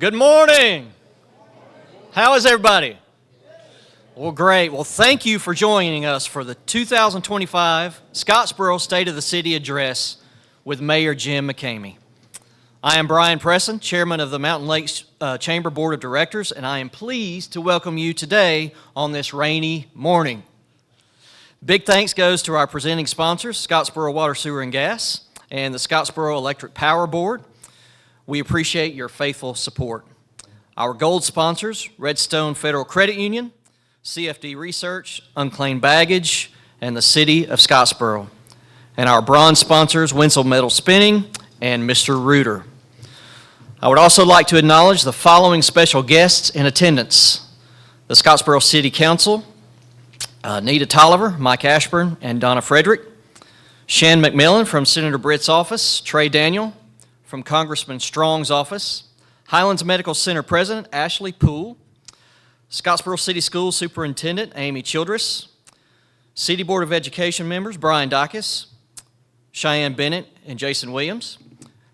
Good morning. How is everybody? Well, great. Well, thank you for joining us for the 2025 Scottsboro State of the City Address with Mayor Jim McCamey. I am Brian Presson, Chairman of the Mountain Lakes Chamber Board of Directors, and I am pleased to welcome you today on this rainy morning. Big thanks goes to our presenting sponsors, Scottsboro Water, Sewer, and Gas, and the Scottsboro Electric Power Board. We appreciate your faithful support. Our gold sponsors, Redstone Federal Credit Union, CFD Research, Unclaimed Baggage, and the City of Scottsboro. And our bronze sponsors, Wenzel Metal Spinning and Mr. Reuter. I would also like to acknowledge the following special guests in attendance: the Scottsboro City Council, Nita Tolliver, Mike Ashburn, and Donna Frederick, Shan McMillan from Senator Britt's office, Trey Daniel from Congressman Strong's office, Highlands Medical Center President Ashley Poole, Scottsboro City Schools Superintendent Amy Childress, City Board of Education members Brian Dacus, Cheyenne Bennett and Jason Williams,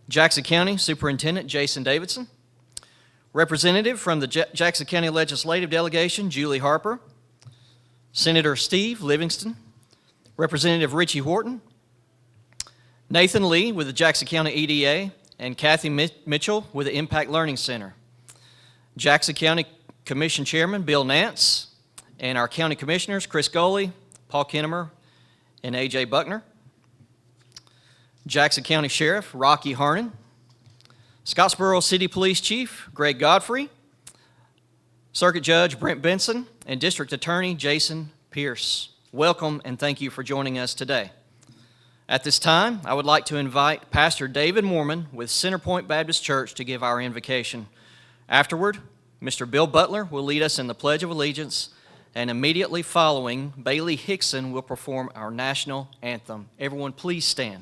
Jackson County Superintendent Jason Davidson, Representative from the Jackson County Legislative Delegation Julie Harper, Senator Steve Livingston, Representative Richie Horton, Nathan Lee with the Jackson County EDA, and Kathy Mitchell with the Impact Learning Center, Jackson County Commission Chairman Bill Nance, and our County Commissioners Chris Goley, Paul Kinnemer, and A.J. Buckner, Jackson County Sheriff Rocky Harnan, Scottsboro City Police Chief Greg Godfrey, Circuit Judge Brent Benson, and District Attorney Jason Pierce. Welcome and thank you for joining us today. At this time, I would like to invite Pastor David Moorman with Centerpoint Baptist Church to give our invocation. Afterward, Mr. Bill Butler will lead us in the Pledge of Allegiance, and immediately following, Bailey Hickson will perform our national anthem. Everyone, please stand.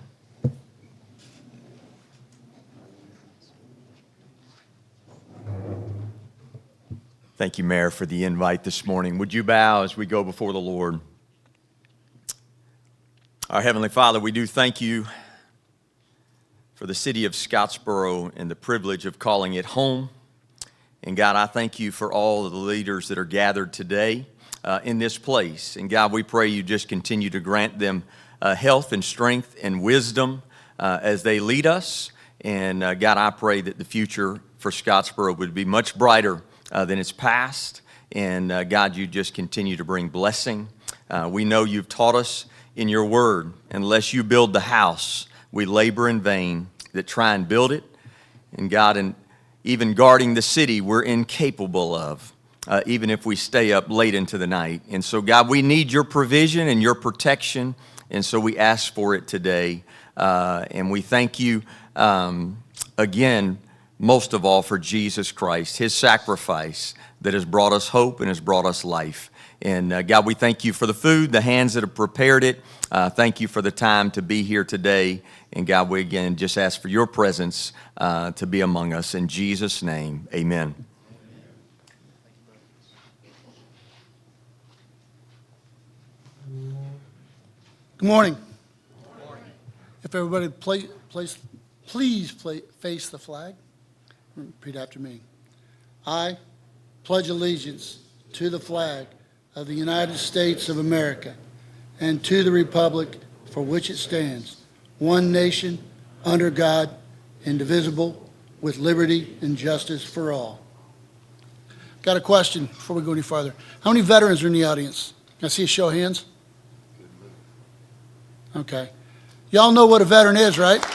Thank you, Mayor, for the invite this morning. Would you bow as we go before the Lord? Our Heavenly Father, we do thank you for the city of Scottsboro and the privilege of calling it home. And God, I thank you for all of the leaders that are gathered today in this place. And God, we pray you just continue to grant them health and strength and wisdom as they lead us. And God, I pray that the future for Scottsboro would be much brighter than its past. And God, you just continue to bring blessing. We know you've taught us in your word, unless you build the house, we labor in vain that try and build it. And God, and even guarding the city, we're incapable of, even if we stay up late into the night. And so, God, we need your provision and your protection, and so we ask for it today. And we thank you again, most of all, for Jesus Christ, his sacrifice that has brought us hope and has brought us life. And God, we thank you for the food, the hands that have prepared it. Thank you for the time to be here today. And God, we again just ask for your presence to be among us. In Jesus' name, amen. Good morning. If everybody please face the flag. Repeat after me. I pledge allegiance to the flag of the United States of America and to the republic for which it stands, one nation, under God, indivisible, with liberty and justice for all. Got a question before we go any farther. How many veterans are in the audience? Can I see a show of hands? Okay. Y'all know what a veteran is, right?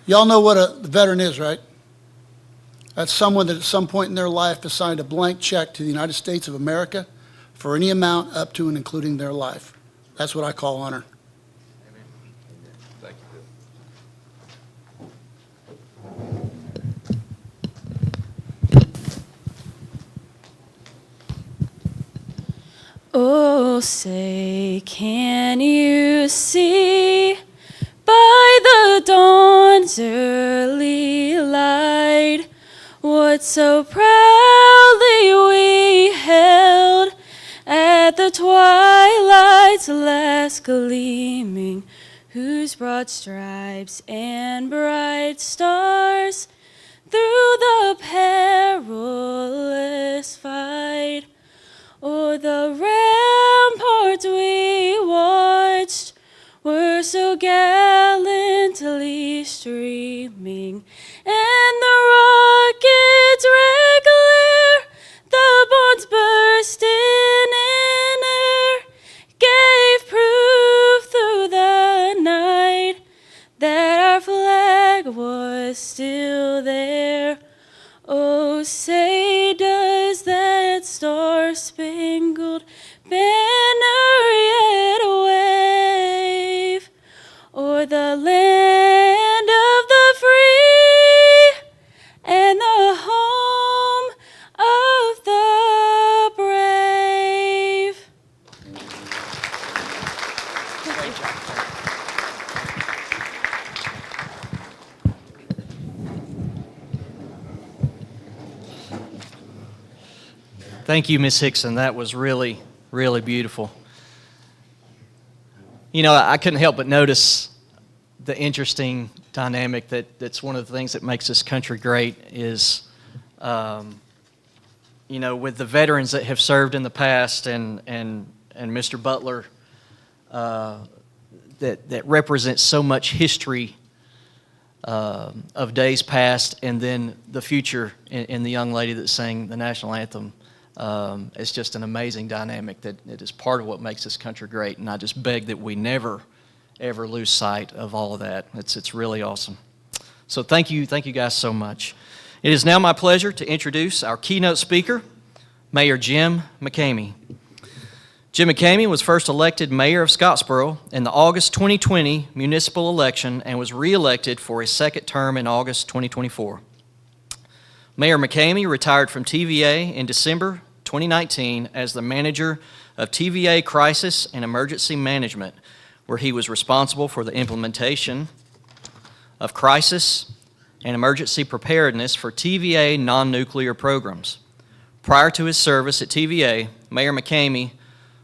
Y'all know what a veteran is, right? That's someone that at some point in their life has signed a blank check to the United States of America for any amount up to and including their life. That's what I call honor. Amen. Thank you. Oh, say, can you see by the dawn's early light what so proudly we held at the twilight's last gleaming whose broad stripes and bright stars through the perilous fight o'er the ramparts we watched were so gallantly streaming, and the rocket's red glare, the bombs bursting in air, gave proof through the night that our flag was still there. Oh, say does that star-spangled banner yet wave o'er the land of the free and the home of the brave? Great job. Thank you, Miss Hickson. That was really, really beautiful. You know, I couldn't help but notice the interesting dynamic that's one of the things that makes this country great is, you know, with the veterans that have served in the past and Mr. Butler, that represents so much history of days past, and then the future in the young lady that sang the national anthem. It's just an amazing dynamic that is part of what makes this country great, and I just beg that we never, ever lose sight of all of that. It's really awesome. So thank you guys so much. It is now my pleasure to introduce our keynote speaker, Mayor Jim McCamey. Jim McCamey was first elected mayor of Scottsboro in the August 2020 municipal election and was re-elected for a second term in August 2024. Mayor McCamey retired from TVA in December 2019 as the manager of TVA Crisis and Emergency Management, where he was responsible for the implementation of crisis and emergency preparedness for TVA non-nuclear programs. Prior to his service at TVA, Mayor McCamey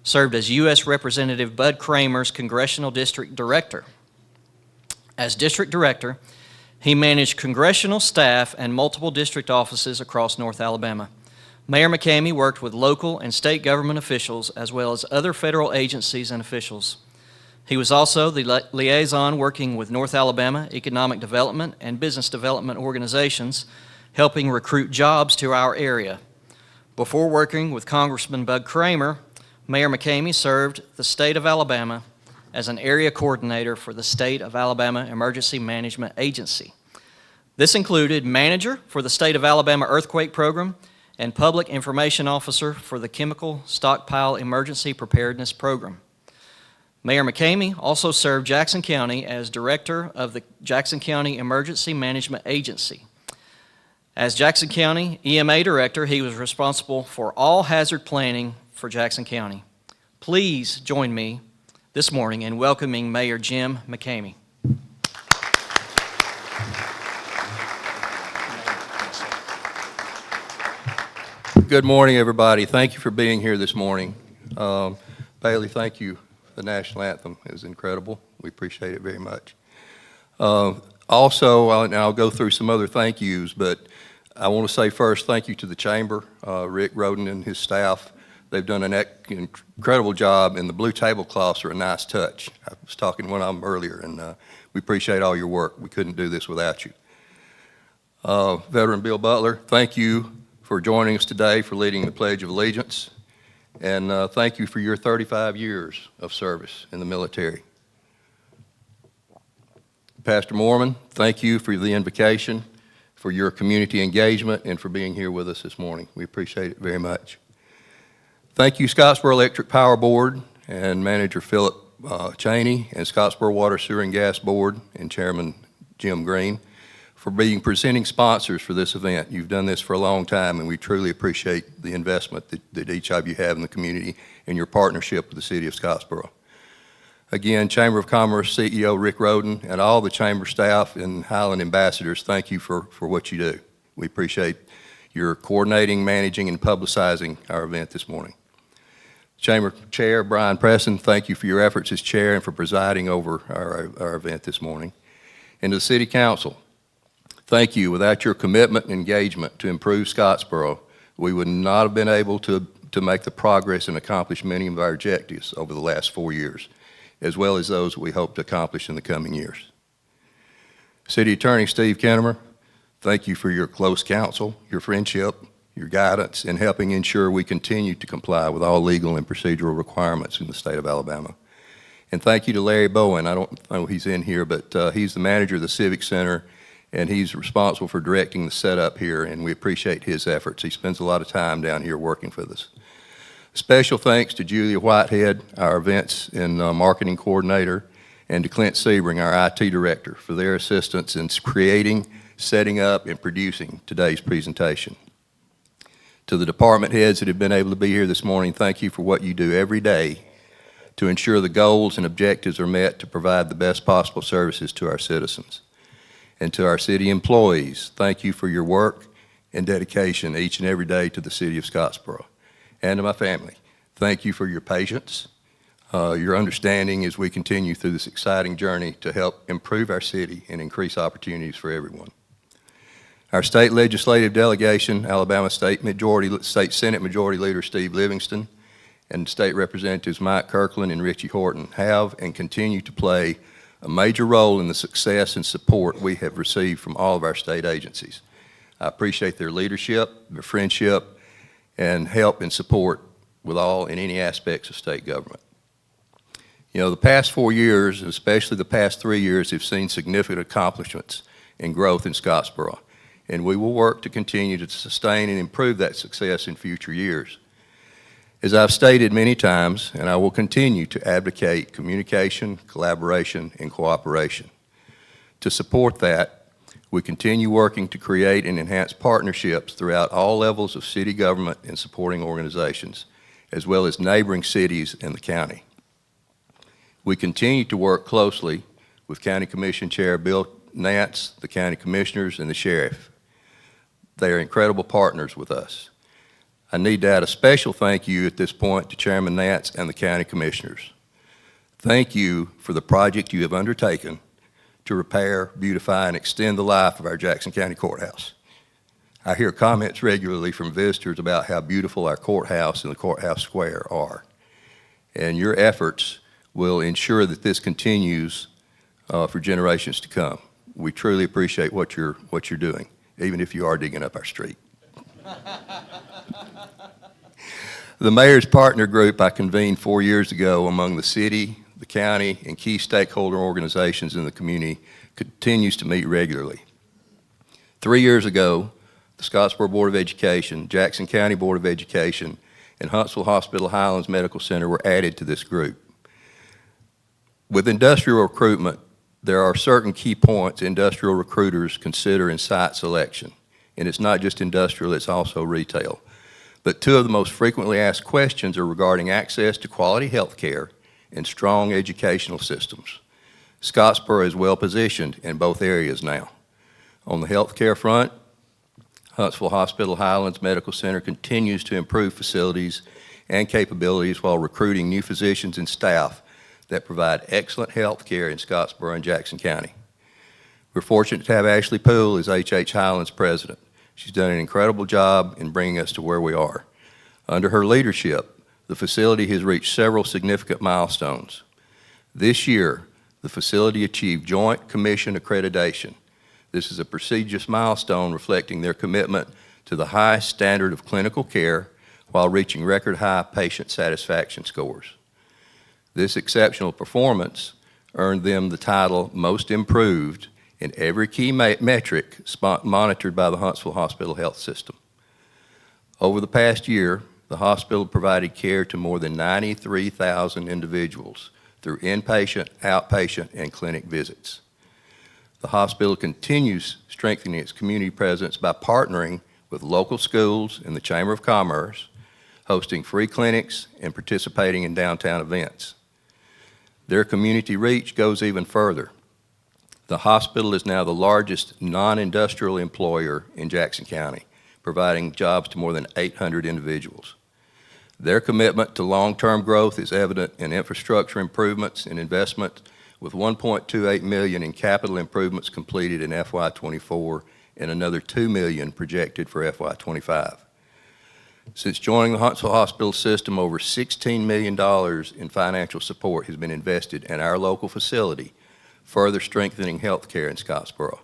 served as U.S. Representative Bud Kramer's Congressional District Director. As District Director, he managed congressional staff and multiple district offices across North Alabama. Mayor McCamey worked with local and state government officials as well as other federal agencies and officials. He was also the liaison working with North Alabama Economic Development and Business Development organizations, helping recruit jobs to our area. Before working with Congressman Bud Kramer, Mayor McCamey served the state of Alabama as an area coordinator for the State of Alabama Emergency Management Agency. This included manager for the State of Alabama Earthquake Program and public information officer for the Chemical Stockpile Emergency Preparedness Program. Mayor McCamey also served Jackson County as director of the Jackson County Emergency Management Agency. As Jackson County EMA director, he was responsible for all hazard planning for Jackson County. Please join me this morning in welcoming Mayor Jim McCamey. Good morning, everybody. Thank you for being here this morning. Bailey, thank you. The national anthem is incredible. We appreciate it very much. Also, I'll go through some other thank yous, but I want to say first thank you to the Chamber, Rick Roden and his staff. They've done an incredible job, and the blue tablecloths are a nice touch. I was talking to one of them earlier, and we appreciate all your work. We couldn't do this without you. Veteran Bill Butler, thank you for joining us today, for leading the Pledge of Allegiance, and thank you for your 35 years of service in the military. Pastor Mormon, thank you for the invocation, for your community engagement, and for being here with us this morning. We appreciate it very much. Thank you, Scottsboro Electric Power Board and Manager Philip Cheney, and Scottsboro Water, Sewer, and Gas Board and Chairman Jim Green, for being presenting sponsors for this event. You've done this for a long time, and we truly appreciate the investment that each of you have in the community and your partnership with the City of Scottsboro. Again, Chamber of Commerce CEO Rick Roden and all the Chamber staff and Highland ambassadors, thank you for what you do. We appreciate your coordinating, managing, and publicizing our event this morning. Chamber Chair Brian Preston, thank you for your efforts as chair and for presiding over our event this morning. And to the City Council, thank you. Without your commitment and engagement to improve Scottsboro, we would not have been able to make the progress and accomplish many of our objectives over the last 4 years, as well as those we hope to accomplish in the coming years. City Attorney Steve Kennemer, thank you for your close counsel, your friendship, your guidance in helping ensure we continue to comply with all legal and procedural requirements in the state of Alabama. And thank you to Larry Bowen. I don't know if he's in here, but he's the manager of the Civic Center, and he's responsible for directing the setup here, and we appreciate his efforts. He spends a lot of time down here working with us. Special thanks to Julia Whitehead, our events and marketing coordinator, and to Clint Sebring, our IT director, for their assistance in creating, setting up, and producing today's presentation. To the department heads that have been able to be here this morning, thank you for what you do every day to ensure the goals and objectives are met to provide the best possible services to our citizens. And to our city employees, thank you for your work and dedication each and every day to the city of Scottsboro. And to my family, thank you for your patience, your understanding as we continue through this exciting journey to help improve our city and increase opportunities for everyone. Our state legislative delegation, Alabama State Senate Majority Leader Steve Livingston, and State Representatives Mike Kirkland and Richie Horton have and continue to play a major role in the success and support we have received from all of our state agencies. I appreciate their leadership, their friendship, and help and support with all and any aspects of state government. You know, the past 4 years, especially the past 3 years, have seen significant accomplishments and growth in Scottsboro, and we will work to continue to sustain and improve that success in future years. As I've stated many times, and I will continue to advocate communication, collaboration, and cooperation. To support that, we continue working to create and enhance partnerships throughout all levels of city government and supporting organizations, as well as neighboring cities and the county. We continue to work closely with County Commission Chair Bill Nance, the county commissioners, and the sheriff. They are incredible partners with us. I need to add a special thank you at this point to Chairman Nance and the county commissioners. Thank you for the project you have undertaken to repair, beautify, and extend the life of our Jackson County Courthouse. I hear comments regularly from visitors about how beautiful our courthouse and the courthouse square are. And your efforts will ensure that this continues for generations to come. We truly appreciate what you're doing, even if you are digging up our street. The Mayor's Partner Group I convened 4 years ago among the city, the county, and key stakeholder organizations in the community continues to meet regularly. 3 years ago, the Scottsboro Board of Education, Jackson County Board of Education, and Huntsville Hospital Highlands Medical Center were added to this group. With industrial recruitment, there are certain key points industrial recruiters consider in site selection. And it's not just industrial, it's also retail. But two of the most frequently asked questions are regarding access to quality health care and strong educational systems. Scottsboro is well positioned in both areas now. On the health care front, Huntsville Hospital Highlands Medical Center continues to improve facilities and capabilities while recruiting new physicians and staff that provide excellent health care in Scottsboro and Jackson County. We're fortunate to have Ashley Poole as H.H. Highlands president. She's done an incredible job in bringing us to where we are. Under her leadership, the facility has reached several significant milestones. This year, the facility achieved Joint Commission accreditation. This is a prestigious milestone reflecting their commitment to the highest standard of clinical care while reaching record-high patient satisfaction scores. This exceptional performance earned them the title Most Improved in every key metric monitored by the Huntsville Hospital Health System. Over the past year, the hospital provided care to more than 93,000 individuals through inpatient, outpatient, and clinic visits. The hospital continues strengthening its community presence by partnering with local schools and the Chamber of Commerce, hosting free clinics, and participating in downtown events. Their community reach goes even further. The hospital is now the largest non-industrial employer in Jackson County, providing jobs to more than 800 individuals. Their commitment to long-term growth is evident in infrastructure improvements and investment, with $1.28 million in capital improvements completed in FY24 and another $2 million projected for FY25. Since joining the Huntsville Hospital system, over $16 million in financial support has been invested in our local facility, further strengthening health care in Scottsboro.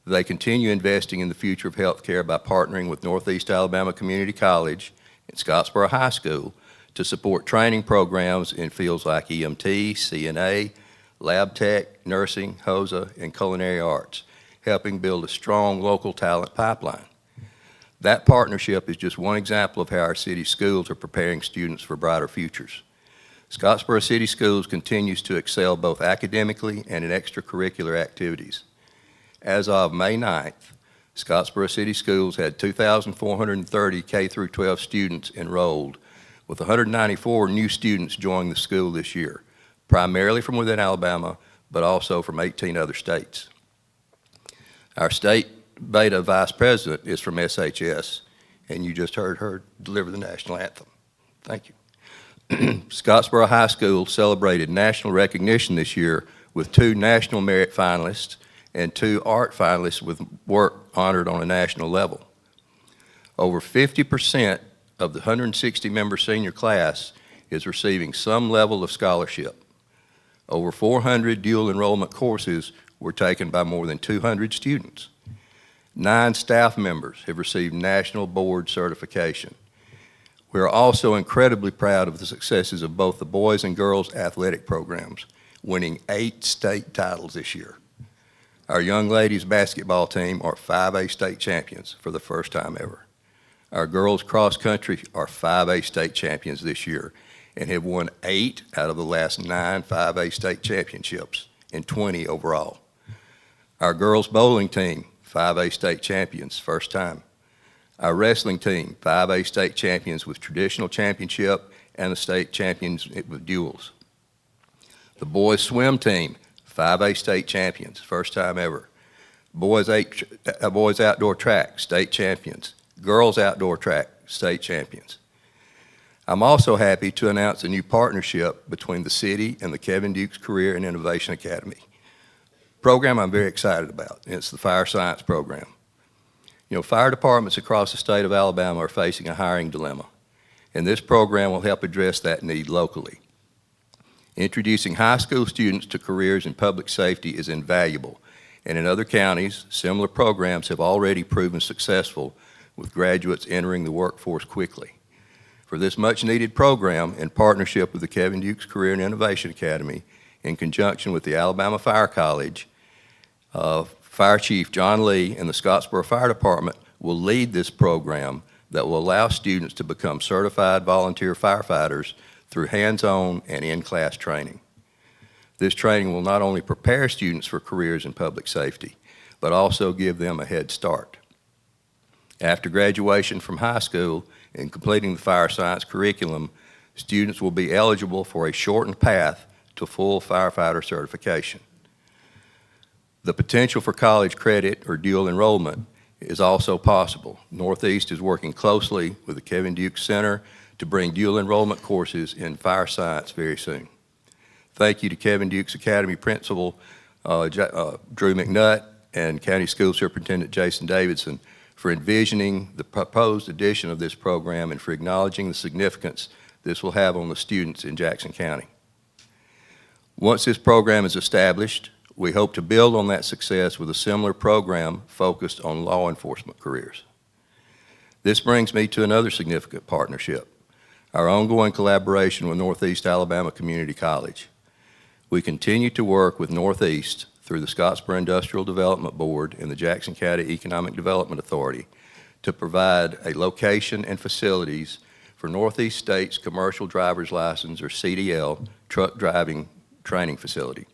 They continue investing in the future of health care by partnering with Northeast Alabama Community College and Scottsboro High School to support training programs in fields like EMT, CNA, lab tech, nursing, HOSA, and culinary arts, helping build a strong local talent pipeline. That partnership is just one example of how our city schools are preparing students for brighter futures. Scottsboro City Schools continues to excel both academically and in extracurricular activities. As of May 9th, Scottsboro City Schools had 2,430 K-12 students enrolled, with 194 new students joining the school this year, primarily from within Alabama, but also from 18 other states. Our state Beta Vice President is from SHS, and you just heard her deliver the national anthem. Thank you. Scottsboro High School celebrated national recognition this year with 2 National Merit finalists and 2 art finalists with work honored on a national level. Over 50% of the 160-member senior class is receiving some level of scholarship. Over 400 dual enrollment courses were taken by more than 200 students. 9 staff members have received national board certification. We are also incredibly proud of the successes of both the boys and girls athletic programs, winning 8 state titles this year. Our young ladies basketball team are 5A state champions for the first time ever. Our girls cross country are 5A state champions this year and have won 8 out of the last 9 5A state championships and 20 overall. Our girls bowling team, 5A state champions, first time. Our wrestling team, 5A state champions with traditional championship and the state champions with duels. The boys swim team, 5A state champions, first time ever. Boys outdoor track, state champions. Girls outdoor track, state champions. I'm also happy to announce a new partnership between the city and the Kevin Dukes Career and Innovation Academy. Program I'm very excited about, and it's the Fire Science Program. You know, fire departments across the state of Alabama are facing a hiring dilemma, and this program will help address that need locally. Introducing high school students to careers in public safety is invaluable, and in other counties, similar programs have already proven successful with graduates entering the workforce quickly. For this much-needed program, in partnership with the Kevin Dukes Career and Innovation Academy, in conjunction with the Alabama Fire College, Fire Chief John Lee and the Scottsboro Fire Department will lead this program that will allow students to become certified volunteer firefighters through hands-on and in-class training. This training will not only prepare students for careers in public safety, but also give them a head start. After graduation from high school and completing the fire science curriculum, students will be eligible for a shortened path to full firefighter certification. The potential for college credit or dual enrollment is also possible. Northeast is working closely with the Kevin Dukes Center to bring dual enrollment courses in fire science very soon. Thank you to Kevin Dukes Academy Principal Drew McNutt and County School Superintendent Jason Davidson for envisioning the proposed addition of this program and for acknowledging the significance this will have on the students in Jackson County. Once this program is established, we hope to build on that success with a similar program focused on law enforcement careers. This brings me to another significant partnership, our ongoing collaboration with Northeast Alabama Community College. We continue to work with Northeast through the Scottsboro Industrial Development Board and the Jackson County Economic Development Authority to provide a location and facilities for Northeast State's Commercial Driver's License, or CDL, truck driving training facility.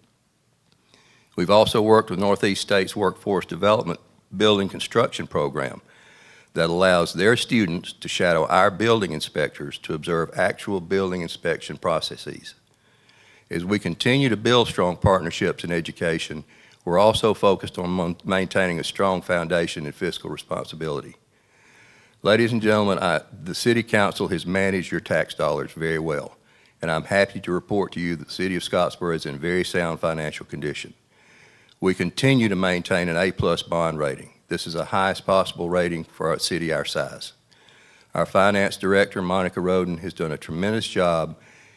We've also worked with Northeast State's Workforce Development Building Construction Program that allows their students to shadow our building inspectors to observe actual building inspection processes. As we continue to build strong partnerships in education, we're also focused on maintaining a strong foundation in fiscal responsibility. Ladies and gentlemen, the City Council has managed your tax dollars very well, and I'm happy to report to you that the City of Scottsboro is in very sound financial condition. We continue to maintain an A-plus bond rating. This is the highest possible rating for a city our size. Our Finance Director, Monica Roden, has done a tremendous job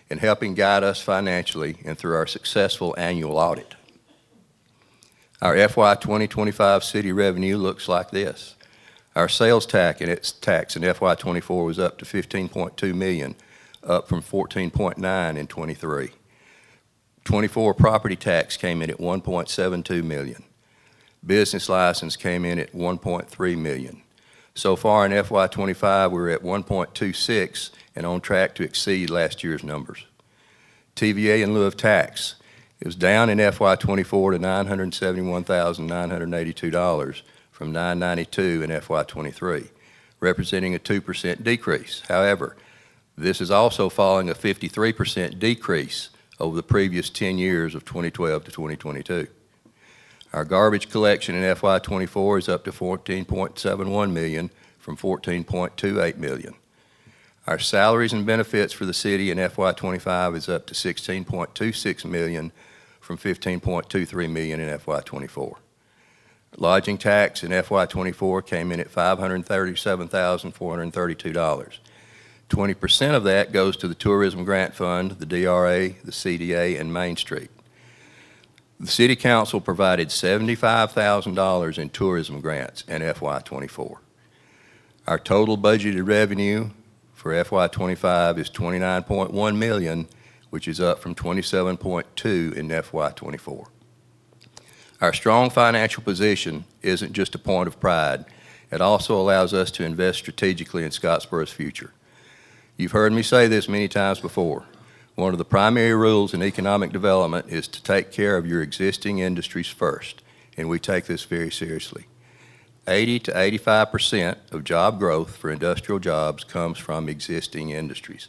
in helping guide us financially and through our successful annual audit. Our FY 2025 city revenue looks like this. Our sales tax in FY 24 was up to $15.2 million, up from $14.9 in 23. 24 property tax came in at $1.72 million. Business license came in at $1.3 million. So far in FY 25, we're at $1.26 and on track to exceed last year's numbers. TVA in lieu of tax, it was down in FY 24 to $971,982 from $992 in FY 23, representing a 2% decrease. However, this is also following a 53% decrease over the previous 10 years of 2012 to 2022. Our garbage collection in FY 24 is up to $14.71 million from $14.28 million. Our salaries and benefits for the city in FY 25 is up to $16.26 million from $15.23 million in FY 24. Lodging tax in FY 24 came in at $537,432. 20% of that goes to the Tourism Grant Fund, the DRA, the CDA, and Main Street. The City Council provided $75,000 in tourism grants in FY 24. Our total budgeted revenue for FY 25 is $29.1 million, which is up from $27.2 in FY 24. Our strong financial position isn't just a point of pride. It also allows us to invest strategically in Scottsboro's future. You've heard me say this many times before. One of the primary rules in economic development is to take care of your existing industries first, and we take this very seriously. 80 to 85% of job growth for industrial jobs comes from existing industries.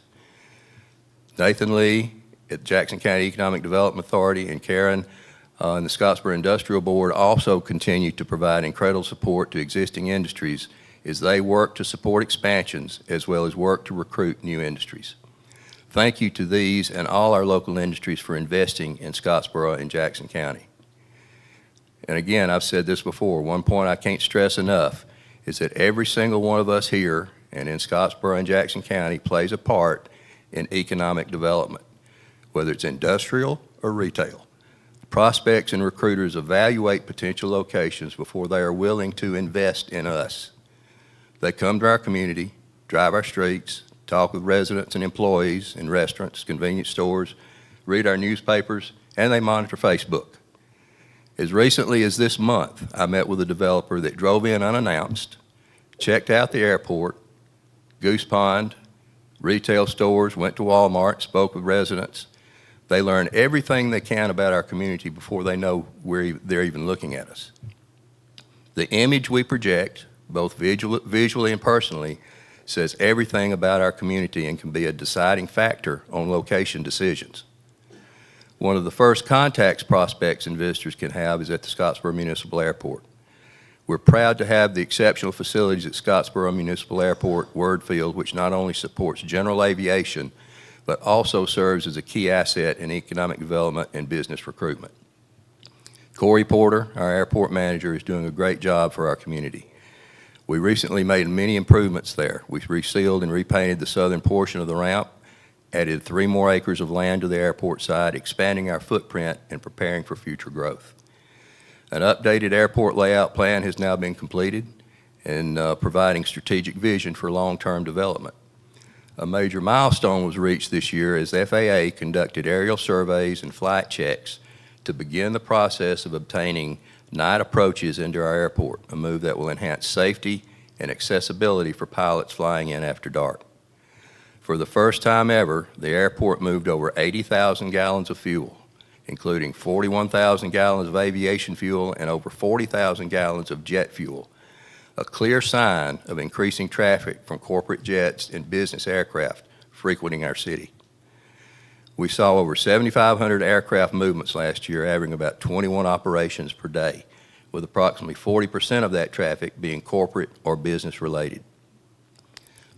Nathan Lee at Jackson County Economic Development Authority and Karen and the Scottsboro Industrial Board also continue to provide incredible support to existing industries as they work to support expansions as well as work to recruit new industries. Thank you to these and all our local industries for investing in Scottsboro and Jackson County. And again, I've said this before, one point I can't stress enough is that every single one of us here and in Scottsboro and Jackson County plays a part in economic development, whether it's industrial or retail. Prospects and recruiters evaluate potential locations before they are willing to invest in us. They come to our community, drive our streets, talk with residents and employees in restaurants, convenience stores, read our newspapers, and they monitor Facebook. As recently as this month, I met with a developer that drove in unannounced, checked out the airport, Goose Pond, retail stores, went to Walmart, spoke with residents. They learn everything they can about our community before they know they're even looking at us. The image we project, both visually and personally, says everything about our community and can be a deciding factor on location decisions. One of the first contacts prospects and visitors can have is at the Scottsboro Municipal Airport. We're proud to have the exceptional facilities at Scottsboro Municipal Airport, Word Field, which not only supports general aviation, but also serves as a key asset in economic development and business recruitment. Corey Porter, our airport manager, is doing a great job for our community. We recently made many improvements there. We resealed and repainted the southern portion of the ramp, added 3 more acres of land to the airport side, expanding our footprint and preparing for future growth. An updated airport layout plan has now been completed and providing strategic vision for long-term development. A major milestone was reached this year as the FAA conducted aerial surveys and flight checks to begin the process of obtaining night approaches into our airport, a move that will enhance safety and accessibility for pilots flying in after dark. For the first time ever, the airport moved over 80,000 gallons of fuel, including 41,000 gallons of aviation fuel and over 40,000 gallons of jet fuel, a clear sign of increasing traffic from corporate jets and business aircraft frequenting our city. We saw over 7,500 aircraft movements last year, averaging about 21 operations per day, with approximately 40% of that traffic being corporate or business related.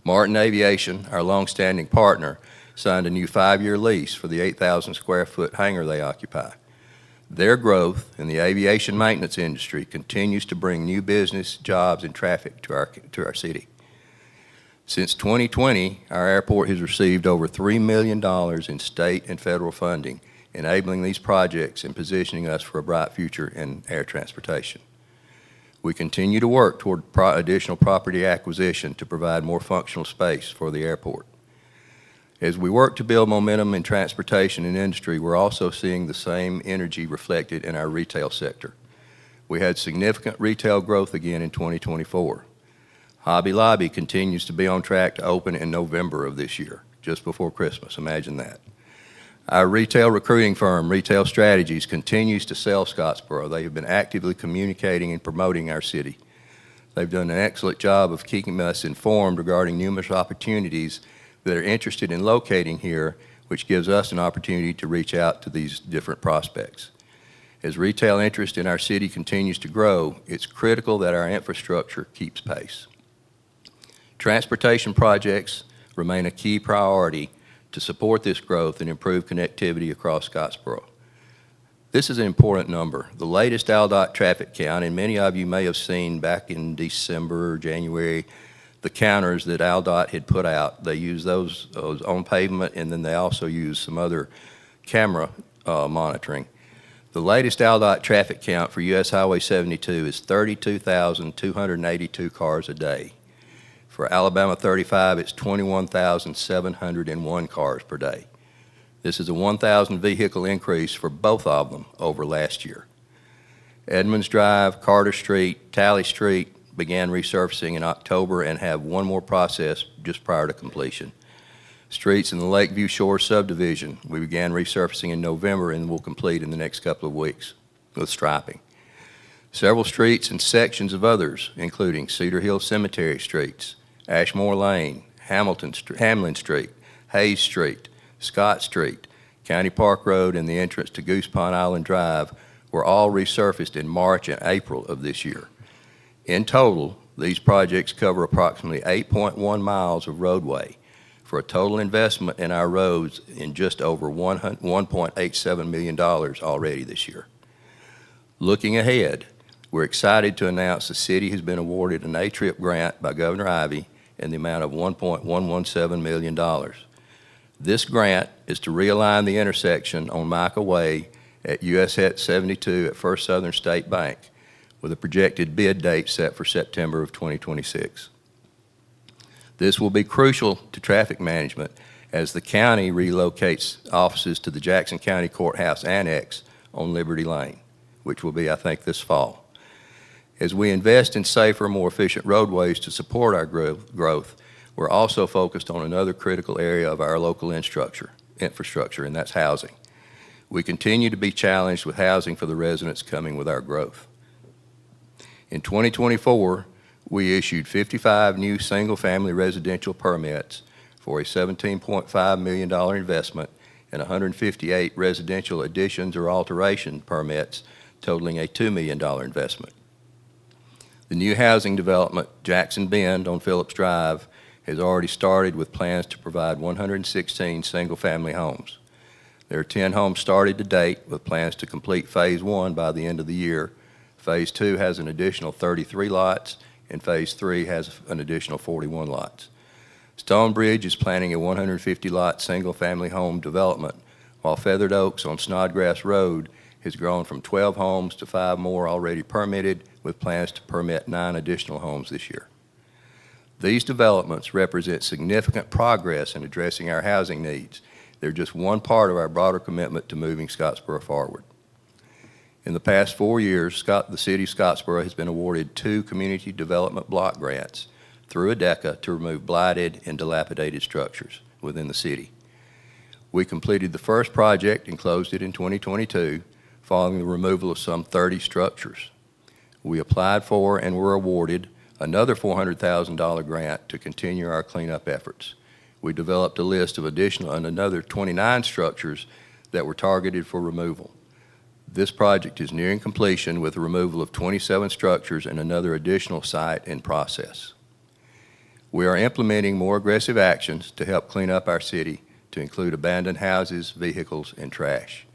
Martin Aviation, our longstanding partner, signed a new 5-year lease for the 8,000 square foot hangar they occupy. Their growth in the aviation maintenance industry continues to bring new business, jobs, and traffic to our city. Since 2020, our airport has received over $3 million in state and federal funding, enabling these projects and positioning us for a bright future in air transportation. We continue to work toward additional property acquisition to provide more functional space for the airport. As we work to build momentum in transportation and industry, we're also seeing the same energy reflected in our retail sector. We had significant retail growth again in 2024. Hobby Lobby continues to be on track to open in November of this year, just before Christmas. Imagine that. Our retail recruiting firm, Retail Strategies, continues to sell Scottsboro. They have been actively communicating and promoting our city. They've done an excellent job of keeping us informed regarding numerous opportunities that are interested in locating here, which gives us an opportunity to reach out to these different prospects. As retail interest in our city continues to grow, it's critical that our infrastructure keeps pace. Transportation projects remain a key priority to support this growth and improve connectivity across Scottsboro. This is an important number. The latest ALDOT traffic count, and many of you may have seen back in December or January, the counters that ALDOT had put out. They use those on pavement, and then they also use some other camera monitoring. The latest ALDOT traffic count for US Highway 72 is 32,282 cars a day. For Alabama 35, it's 21,701 cars per day. This is a 1,000 vehicle increase for both of them over last year. Edmonds Drive, Carter Street, Talley Street began resurfacing in October and have one more process just prior to completion. Streets in the Lakeview Shore subdivision, we began resurfacing in November and will complete in the next couple of weeks with striping. Several streets and sections of others, including Cedar Hill Cemetery streets, Ashmore Lane, Hamlin Street, Hayes Street, Scott Street, County Park Road, and the entrance to Goose Pond Island Drive were all resurfaced in March and April of this year. In total, these projects cover approximately 8.1 miles of roadway for a total investment in our roads in just over $1.87 million already this year. Looking ahead, we're excited to announce the city has been awarded an A-TRIP grant by Governor Ivey in the amount of $1.117 million. This grant is to realign the intersection on Micah Way at US 72 at First Southern State Bank, with a projected bid date set for September of 2026. This will be crucial to traffic management as the county relocates offices to the Jackson County Courthouse Annex on Liberty Lane, which will be, I think, this fall. As we invest in safer, more efficient roadways to support our growth, we're also focused on another critical area of our local infrastructure, and that's housing. We continue to be challenged with housing for the residents coming with our growth. In 2024, we issued 55 new single-family residential permits for a $17.5 million investment and 158 residential additions or alteration permits totaling a $2 million investment. The new housing development, Jackson Bend on Phillips Drive, has already started with plans to provide 116 single-family homes. There are 10 homes started to date with plans to complete Phase 1 by the end of the year. Phase 2 has an additional 33 lots, and Phase 3 has an additional 41 lots. Stonebridge is planning a 150-lot single-family home development, while Feathered Oaks on Snodgrass Road has grown from 12 homes to 5 more already permitted, with plans to permit 9 additional homes this year. These developments represent significant progress in addressing our housing needs. They're just one part of our broader commitment to moving Scottsboro forward. In the past 4 years, the city of Scottsboro has been awarded 2 community development block grants through ADECA to remove blighted and dilapidated structures within the city. We completed the first project and closed it in 2022, following the removal of some 30 structures. We applied for and were awarded another $400,000 grant to continue our cleanup efforts. We developed a list of another 29 structures that were targeted for removal. This project is nearing completion with the removal of 27 structures and another additional site in process. We are implementing more aggressive actions to help clean up our city, to include abandoned houses, vehicles, and trash.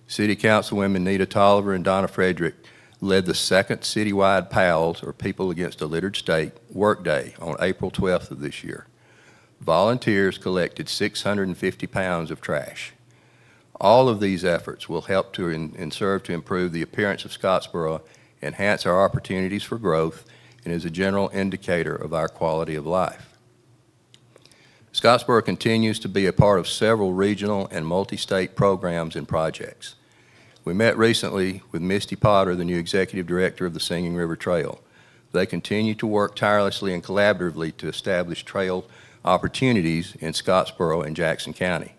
City Councilwomen Nita Tolliver and Donna Frederick led the second citywide PALS, or People Against a Littered State, workday on April 12th of this year. Volunteers collected 650 pounds of trash. All of these efforts will help to and serve to improve the appearance of Scottsboro, enhance our opportunities for growth, and is a general indicator of our quality of life. Scottsboro continues to be a part of several regional and multi-state programs and projects. We met recently with Misty Potter, the new executive director of the Singing River Trail. They continue to work tirelessly and collaboratively to establish trail opportunities in Scottsboro and Jackson County.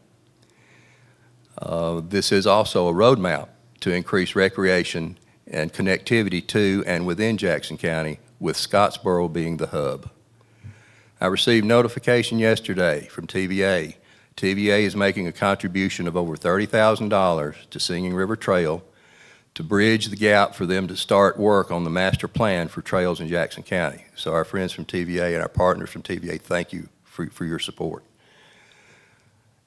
This is also a roadmap to increase recreation and connectivity to and within Jackson County, with Scottsboro being the hub. I received notification yesterday from TVA. TVA is making a contribution of over $30,000 to Singing River Trail to bridge the gap for them to start work on the master plan for trails in Jackson County. So our friends from TVA and our partners from TVA, thank you for your support.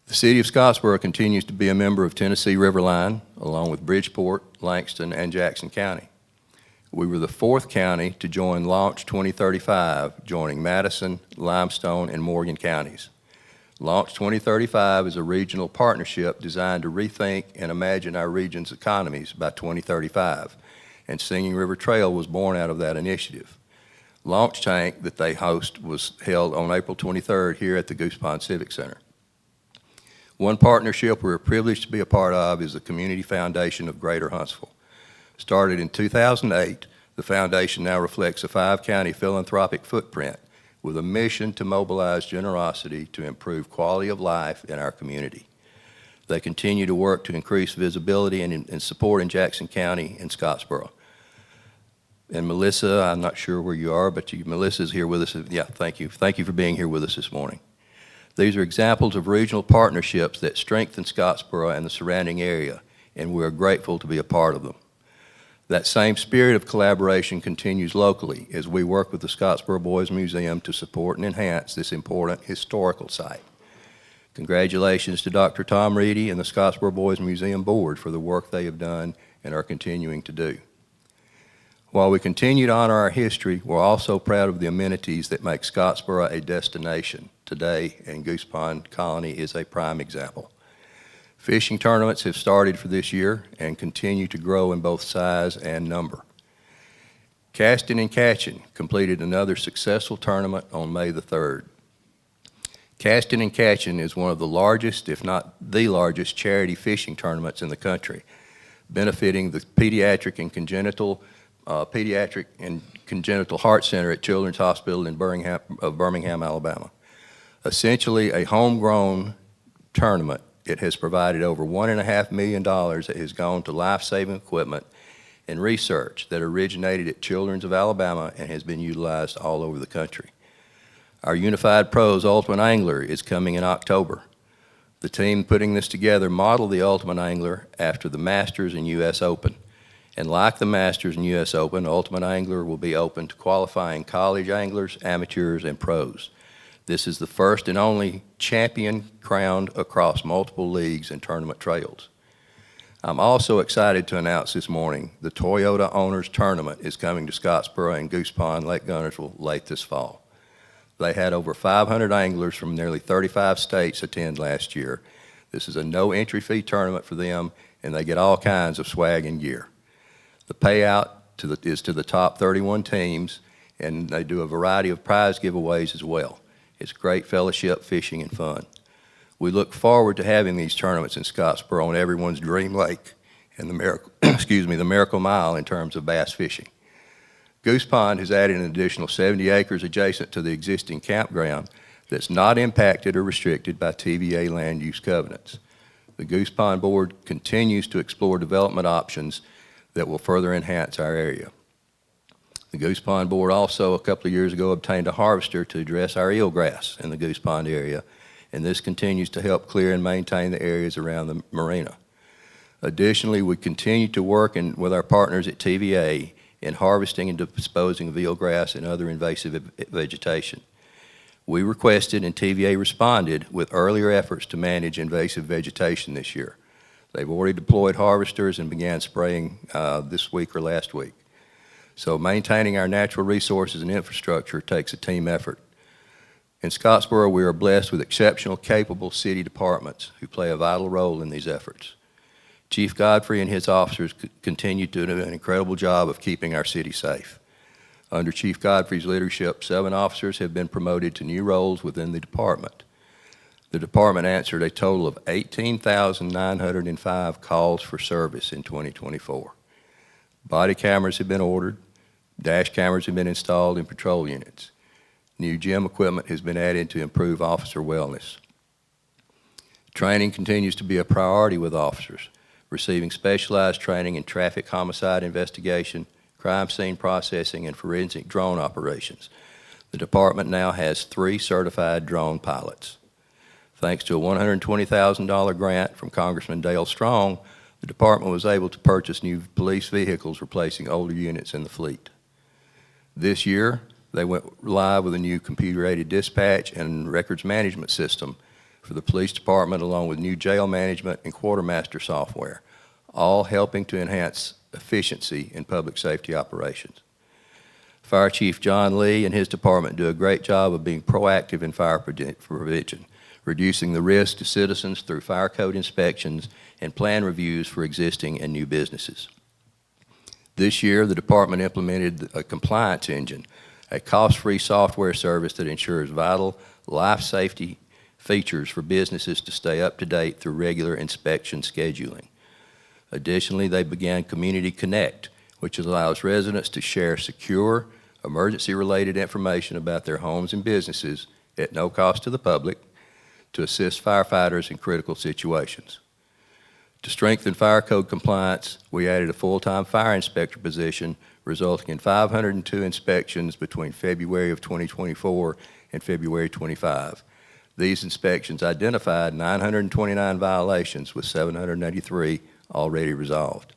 The City of Scottsboro continues to be a member of Tennessee Riverline, along with Bridgeport, Langston, and Jackson County. We were the fourth county to join Launch 2035, joining Madison, Limestone, and Morgan counties. Launch 2035 is a regional partnership designed to rethink and imagine our region's economies by 2035, and Singing River Trail was born out of that initiative. Launch Tank that they host was held on April 23rd here at the Goose Pond Civic Center. One partnership we're privileged to be a part of is the Community Foundation of Greater Huntsville. Started in 2008, the foundation now reflects a 5-county philanthropic footprint with a mission to mobilize generosity to improve quality of life in our community. They continue to work to increase visibility and support in Jackson County and Scottsboro. And Melissa, I'm not sure where you are, but Melissa's here with us. Yeah, thank you. Thank you for being here with us this morning. These are examples of regional partnerships that strengthen Scottsboro and the surrounding area, and we're grateful to be a part of them. That same spirit of collaboration continues locally as we work with the Scottsboro Boys Museum to support and enhance this important historical site. Congratulations to Dr. Tom Reedy and the Scottsboro Boys Museum Board for the work they have done and are continuing to do. While we continue to honor our history, we're also proud of the amenities that make Scottsboro a destination today, and Goose Pond Colony is a prime example. Fishing tournaments have started for this year and continue to grow in both size and number. Casting and Catching completed another successful tournament on May the 3rd. Casting and Catching is one of the largest, if not the largest, charity fishing tournaments in the country, benefiting the Pediatric and Congenital Heart Center at Children's Hospital in Birmingham, Alabama. Essentially a homegrown tournament, it has provided over $1.5 million that has gone to life-saving equipment and research that originated at Children's of Alabama and has been utilized all over the country. Our Unified Pros Ultimate Angler is coming in October. The team putting this together modeled the Ultimate Angler after the Masters and U.S. Open. And like the Masters and U.S. Open, Ultimate Angler will be open to qualifying college anglers, amateurs, and pros. This is the first and only champion crowned across multiple leagues and tournament trails. I'm also excited to announce this morning the Toyota Owners Tournament is coming to Scottsboro and Goose Pond, Lake Guntersville late this fall. They had over 500 anglers from nearly 35 states attend last year. This is a no entry fee tournament for them, and they get all kinds of swag and gear. The payout is to the top 31 teams, and they do a variety of prize giveaways as well. It's great fellowship, fishing, and fun. We look forward to having these tournaments in Scottsboro on everyone's dream lake and the Miracle Mile in terms of bass fishing. Goose Pond has added an additional 70 acres adjacent to the existing campground that's not impacted or restricted by TVA land use covenants. The Goose Pond Board continues to explore development options that will further enhance our area. The Goose Pond Board also, a couple of years ago, obtained a harvester to address our eelgrass in the Goose Pond area, and this continues to help clear and maintain the areas around the marina. Additionally, we continue to work with our partners at TVA in harvesting and disposing of eelgrass and other invasive vegetation. We requested and TVA responded with earlier efforts to manage invasive vegetation this year. They've already deployed harvesters and began spraying this week or last week. So maintaining our natural resources and infrastructure takes a team effort. In Scottsboro, we are blessed with exceptional, capable city departments who play a vital role in these efforts. Chief Godfrey and his officers continue to do an incredible job of keeping our city safe. Under Chief Godfrey's leadership, 7 officers have been promoted to new roles within the department. The department answered a total of 18,905 calls for service in 2024. Body cameras have been ordered, dash cameras have been installed in patrol units. New gym equipment has been added to improve officer wellness. Training continues to be a priority with officers, receiving specialized training in traffic homicide investigation, crime scene processing, and forensic drone operations. The department now has 3 certified drone pilots. Thanks to a $120,000 grant from Congressman Dale Strong, the department was able to purchase new police vehicles replacing older units in the fleet. This year, they went live with a new computer-aided dispatch and records management system for the police department, along with new jail management and quartermaster software, all helping to enhance efficiency in public safety operations. Fire Chief John Lee and his department do a great job of being proactive in fire prevention, reducing the risk to citizens through fire code inspections and plan reviews for existing and new businesses. This year, the department implemented a compliance engine, a cost-free software service that ensures vital life safety features for businesses to stay up to date through regular inspection scheduling. Additionally, they began Community Connect, which allows residents to share secure, emergency-related information about their homes and businesses at no cost to the public to assist firefighters in critical situations. To strengthen fire code compliance, we added a full-time fire inspector position, resulting in 502 inspections between February of 2024 and February 25. These inspections identified 929 violations, with 783 already resolved.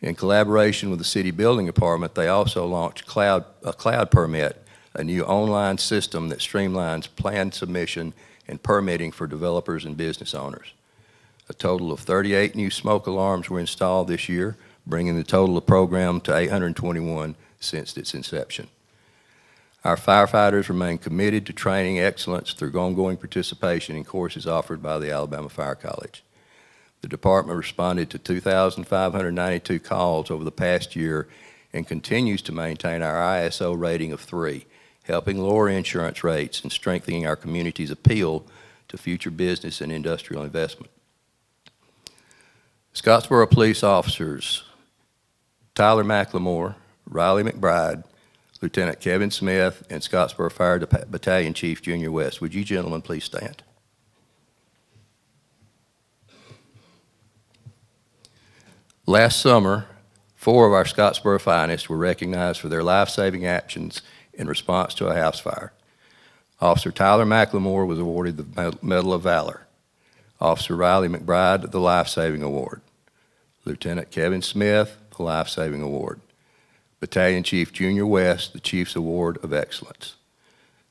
In collaboration with the City Building Department, they also launched a Cloud Permit, a new online system that streamlines plan submission and permitting for developers and business owners. A total of 38 new smoke alarms were installed this year, bringing the total of program to 821 since its inception. Our firefighters remain committed to training excellence through ongoing participation in courses offered by the Alabama Fire College. The department responded to 2,592 calls over the past year and continues to maintain our ISO rating of 3, helping lower insurance rates and strengthening our community's appeal to future business and industrial investment. Scottsboro police officers Tyler McLemore, Riley McBride, Lieutenant Kevin Smith, and Scottsboro Fire Battalion Chief Junior West. Would you gentlemen please stand? Last summer, 4 of our Scottsboro finest were recognized for their life-saving actions in response to a house fire. Officer Tyler McLemore was awarded the Medal of Valor. Officer Riley McBride, the Life-Saving Award. Lieutenant Kevin Smith, the Life-Saving Award. Battalion Chief Junior West, the Chief's Award of Excellence.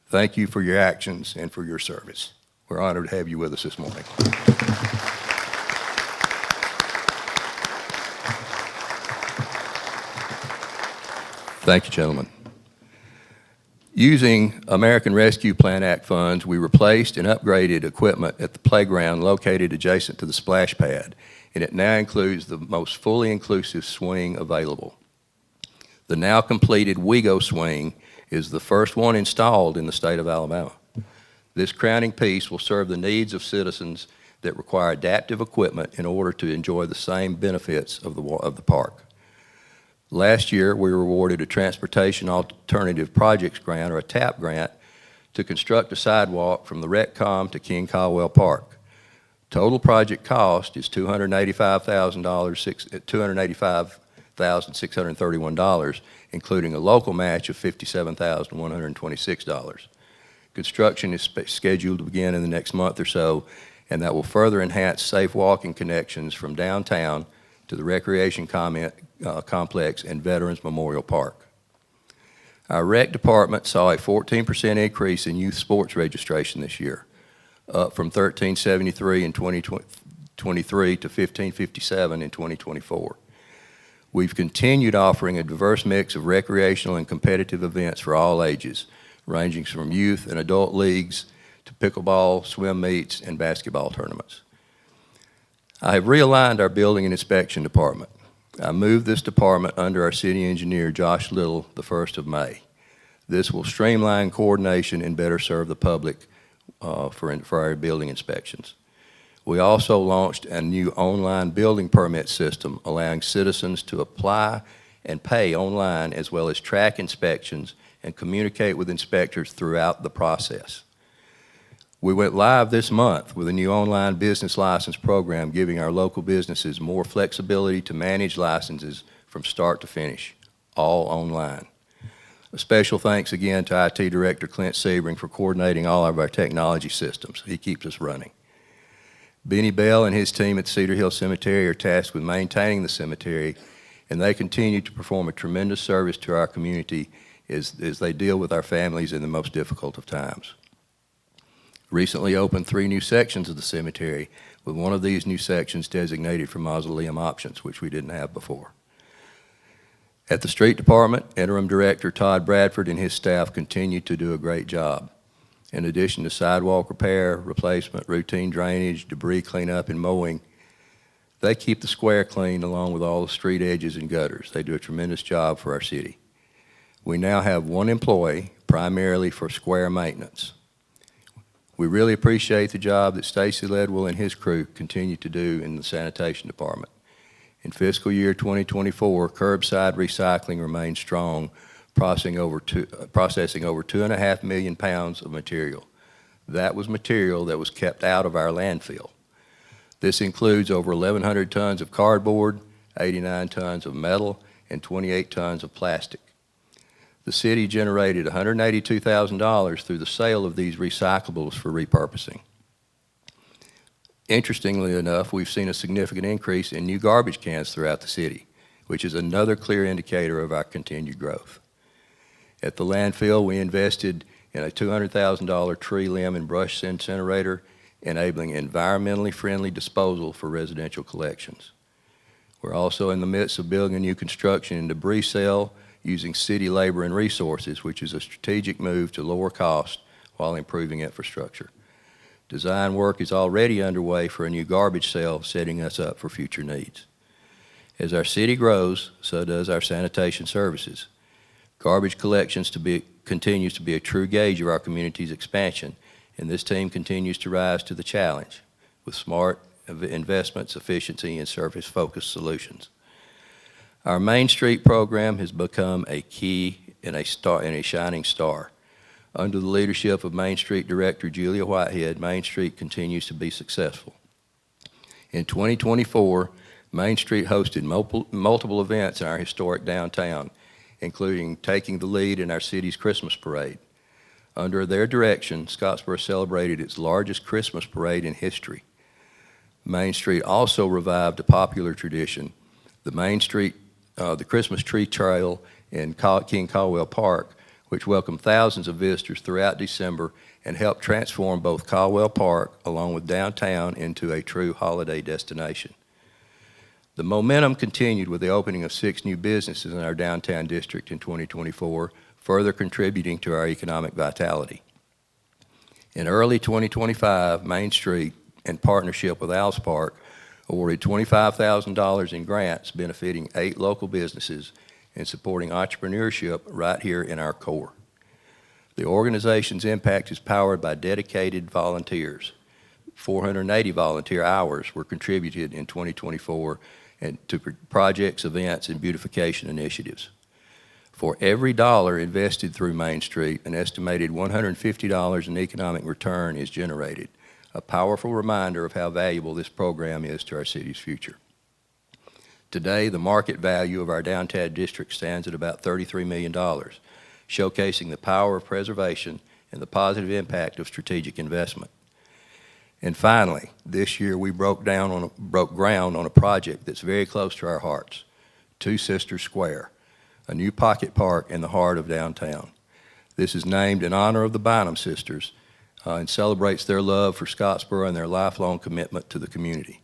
Thank you for your actions and for your service. We're honored to have you with us this morning. Thank you, gentlemen. Using American Rescue Plan Act funds, we replaced and upgraded equipment at the playground located adjacent to the splash pad, and it now includes the most fully inclusive swing available. The now completed WeGo swing is the first one installed in the state of Alabama. This crowning piece will serve the needs of citizens that require adaptive equipment in order to enjoy the same benefits of the park. Last year, we were awarded a Transportation Alternative Projects Grant, or a TAP grant, to construct a sidewalk from the RecCom to King Caldwell Park. Total project cost is $285,631, including a local match of $57,126. Construction is scheduled to begin in the next month or so, and that will further enhance safe walking connections from downtown to the Recreation Complex and Veterans Memorial Park. Our rec department saw a 14% increase in youth sports registration this year, up from 1,373 in 2023 to 1,557 in 2024. We've continued offering a diverse mix of recreational and competitive events for all ages, ranging from youth and adult leagues to pickleball, swim meets, and basketball tournaments. I have realigned our building and inspection department. I moved this department under our city engineer, Josh Little, the 1st of May. This will streamline coordination and better serve the public for our building inspections. We also launched a new online building permit system, allowing citizens to apply and pay online, as well as track inspections and communicate with inspectors throughout the process. We went live this month with a new online business license program, giving our local businesses more flexibility to manage licenses from start to finish, all online. A special thanks again to IT Director Clint Sebring for coordinating all of our technology systems. He keeps us running. Benny Bell and his team at Cedar Hill Cemetery are tasked with maintaining the cemetery, and they continue to perform a tremendous service to our community as they deal with our families in the most difficult of times. Recently opened 3 new sections of the cemetery, with one of these new sections designated for mausoleum options, which we didn't have before. At the street department, Interim Director Todd Bradford and his staff continue to do a great job. In addition to sidewalk repair, replacement, routine drainage, debris cleanup, and mowing, they keep the square clean along with all the street edges and gutters. They do a tremendous job for our city. We now have 1 employee, primarily for square maintenance. We really appreciate the job that Stacy Ledwell and his crew continue to do in the sanitation department. In fiscal year 2024, curbside recycling remained strong, processing over 2.5 million pounds of material. That was material that was kept out of our landfill. This includes over 1,100 tons of cardboard, 89 tons of metal, and 28 tons of plastic. The city generated $182,000 through the sale of these recyclables for repurposing. Interestingly enough, we've seen a significant increase in new garbage cans throughout the city, which is another clear indicator of our continued growth. At the landfill, we invested in a $200,000 tree limb and brush incinerator, enabling environmentally friendly disposal for residential collections. We're also in the midst of building a new construction and debris cell using city labor and resources, which is a strategic move to lower cost while improving infrastructure. Design work is already underway for a new garbage cell, setting us up for future needs. As our city grows, so does our sanitation services. Garbage collections continues to be a true gauge of our community's expansion, and this team continues to rise to the challenge with smart investments, efficiency, and service-focused solutions. Our Main Street program has become a key and a shining star. Under the leadership of Main Street Director Julia Whitehead, Main Street continues to be successful. In 2024, Main Street hosted multiple events in our historic downtown, including taking the lead in our city's Christmas parade. Under their direction, Scottsboro celebrated its largest Christmas parade in history. Main Street also revived a popular tradition, the Christmas Tree Trail in King Caldwell Park, which welcomed thousands of visitors throughout December and helped transform both Caldwell Park along with downtown into a true holiday destination. The momentum continued with the opening of 6 new businesses in our downtown district in 2024, further contributing to our economic vitality. In early 2025, Main Street, in partnership with Al's Park, awarded $25,000 in grants benefiting 8 local businesses and supporting entrepreneurship right here in our core. The organization's impact is powered by dedicated volunteers. 480 volunteer hours were contributed in 2024 to projects, events, and beautification initiatives. For every dollar invested through Main Street, an estimated $150 in economic return is generated, a powerful reminder of how valuable this program is to our city's future. Today, the market value of our downtown district stands at about $33 million, showcasing the power of preservation and the positive impact of strategic investment. And finally, this year we broke ground on a project that's very close to our hearts, Two Sisters Square, a new pocket park in the heart of downtown. This is named in honor of the Bynum sisters and celebrates their love for Scottsboro and their lifelong commitment to the community.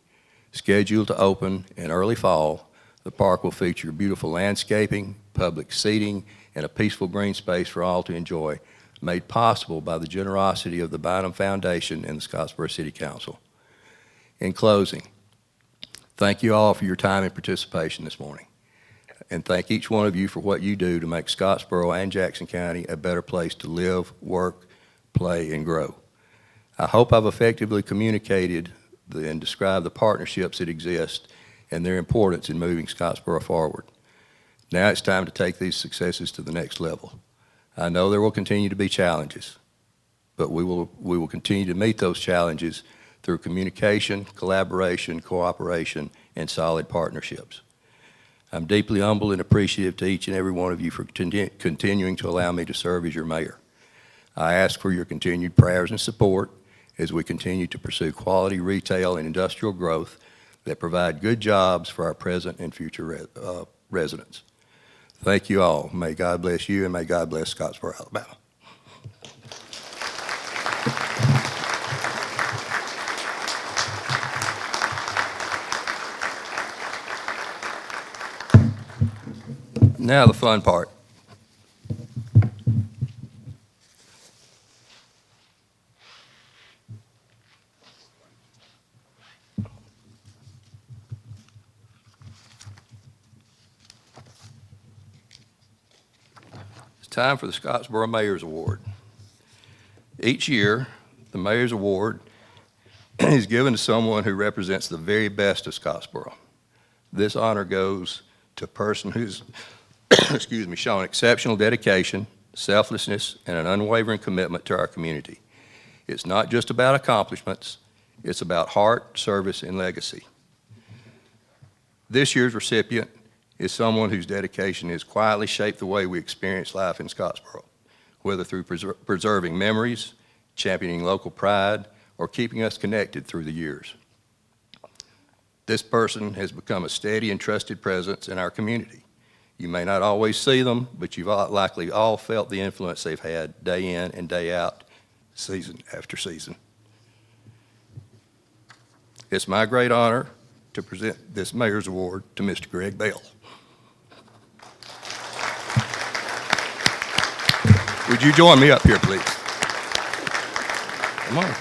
Scheduled to open in early fall, the park will feature beautiful landscaping, public seating, and a peaceful green space for all to enjoy, made possible by the generosity of the Bynum Foundation and the Scottsboro City Council. In closing, thank you all for your time and participation this morning. And thank each one of you for what you do to make Scottsboro and Jackson County a better place to live, work, play, and grow. I hope I've effectively communicated and described the partnerships that exist and their importance in moving Scottsboro forward. Now it's time to take these successes to the next level. I know there will continue to be challenges, but we will continue to meet those challenges through communication, collaboration, cooperation, and solid partnerships. I'm deeply humble and appreciative to each and every one of you for continuing to allow me to serve as your mayor. I ask for your continued prayers and support as we continue to pursue quality retail and industrial growth that provide good jobs for our present and future residents. Thank you all. May God bless you, and may God bless Scottsboro, Alabama. Now the fun part. It's time for the Scottsboro Mayor's Award. Each year, the Mayor's Award is given to someone who represents the very best of Scottsboro. This honor goes to a person who's shown exceptional dedication, selflessness, and an unwavering commitment to our community. It's not just about accomplishments, it's about heart, service, and legacy. This year's recipient is someone whose dedication has quietly shaped the way we experience life in Scottsboro, whether through preserving memories, championing local pride, or keeping us connected through the years. This person has become a steady and trusted presence in our community. You may not always see them, but you've likely all felt the influence they've had day in and day out, season after season. It's my great honor to present this Mayor's Award to Mr. Greg Bell. Would you join me up here, please? Come on.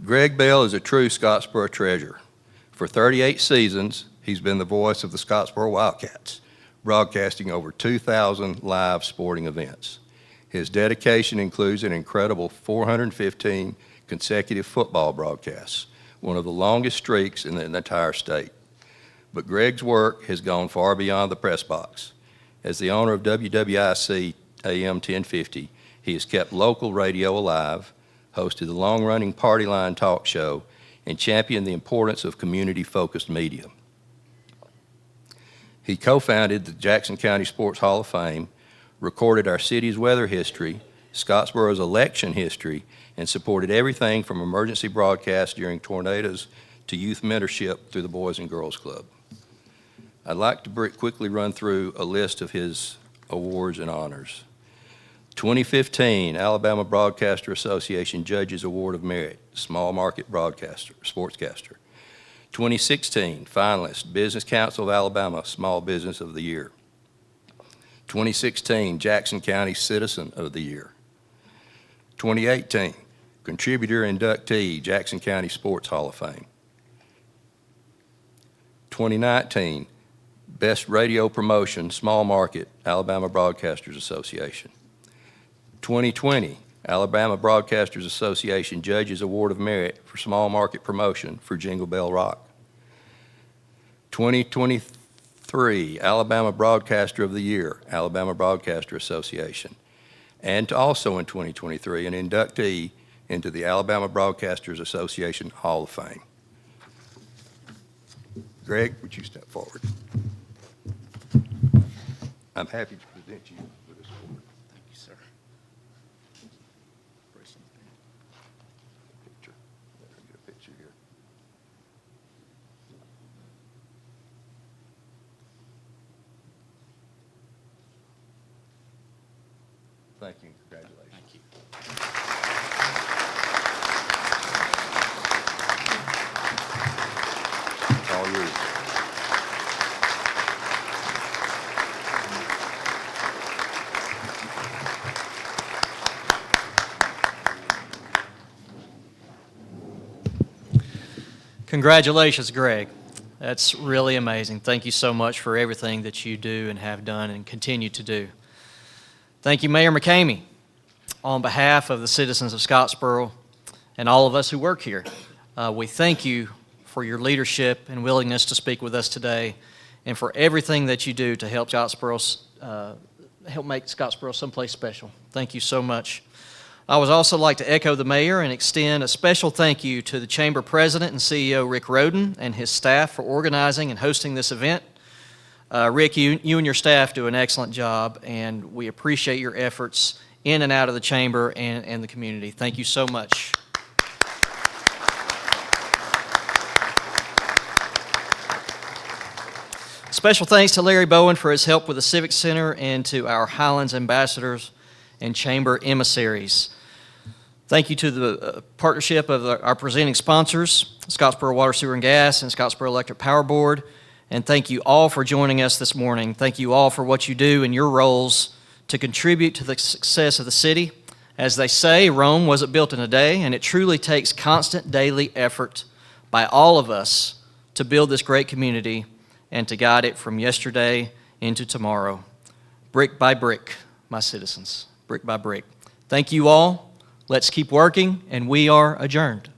Greg Bell is a true Scottsboro treasure. For 38 seasons, he's been the voice of the Scottsboro Wildcats, broadcasting over 2,000 live sporting events. His dedication includes an incredible 415 consecutive football broadcasts, one of the longest streaks in the entire state. But Greg's work has gone far beyond the press box. As the owner of WWIC AM 1050, he has kept local radio alive, hosted the long-running Party Line talk show, and championed the importance of community-focused media. He co-founded the Jackson County Sports Hall of Fame, recorded our city's weather history, Scottsboro's election history, and supported everything from emergency broadcasts during tornadoes to youth mentorship through the Boys and Girls Club. I'd like to quickly run through a list of his awards and honors. 2015 Alabama Broadcaster Association Judges Award of Merit, Small Market Broadcaster, Sportscaster. 2016 finalist, Business Council of Alabama, Small Business of the Year. 2016 Jackson County Citizen of the Year. 2018 Contributor Inductee, Jackson County Sports Hall of Fame. 2019 Best Radio Promotion, Small Market, Alabama Broadcasters Association. 2020 Alabama Broadcasters Association Judges Award of Merit for Small Market Promotion for Jingle Bell Rock. 2023 Alabama Broadcaster of the Year, Alabama Broadcaster Association. And also in 2023, an inductee into the Alabama Broadcasters Association Hall of Fame. Greg, would you step forward? I'm happy to present you with this award. Thank you, sir. Thank you. Congratulations. Thank you. All yours. Congratulations, Greg. That's really amazing. Thank you so much for everything that you do and have done and continue to do. Thank you, Mayor McCamey. On behalf of the citizens of Scottsboro and all of us who work here, we thank you for your leadership and willingness to speak with us today and for everything that you do to help help make Scottsboro someplace special. Thank you so much. I would also like to echo the mayor and extend a special thank you to the Chamber President and CEO, Rick Roden, and his staff for organizing and hosting this event. Rick, you and your staff do an excellent job, and we appreciate your efforts in and out of the Chamber and the community. Thank you so much. Special thanks to Larry Bowen for his help with the Civic Center and to our Highlands ambassadors and Chamber emissaries. Thank you to the partnership of our presenting sponsors, Scottsboro Water, Sewer, and Gas, and Scottsboro Electric Power Board. And thank you all for joining us this morning. Thank you all for what you do in your roles to contribute to the success of the city. As they say, Rome wasn't built in a day, and it truly takes constant daily effort by all of us to build this great community and to guide it from yesterday into tomorrow. Brick by brick, my citizens, brick by brick. Thank you all. Let's keep working, and we are adjourned.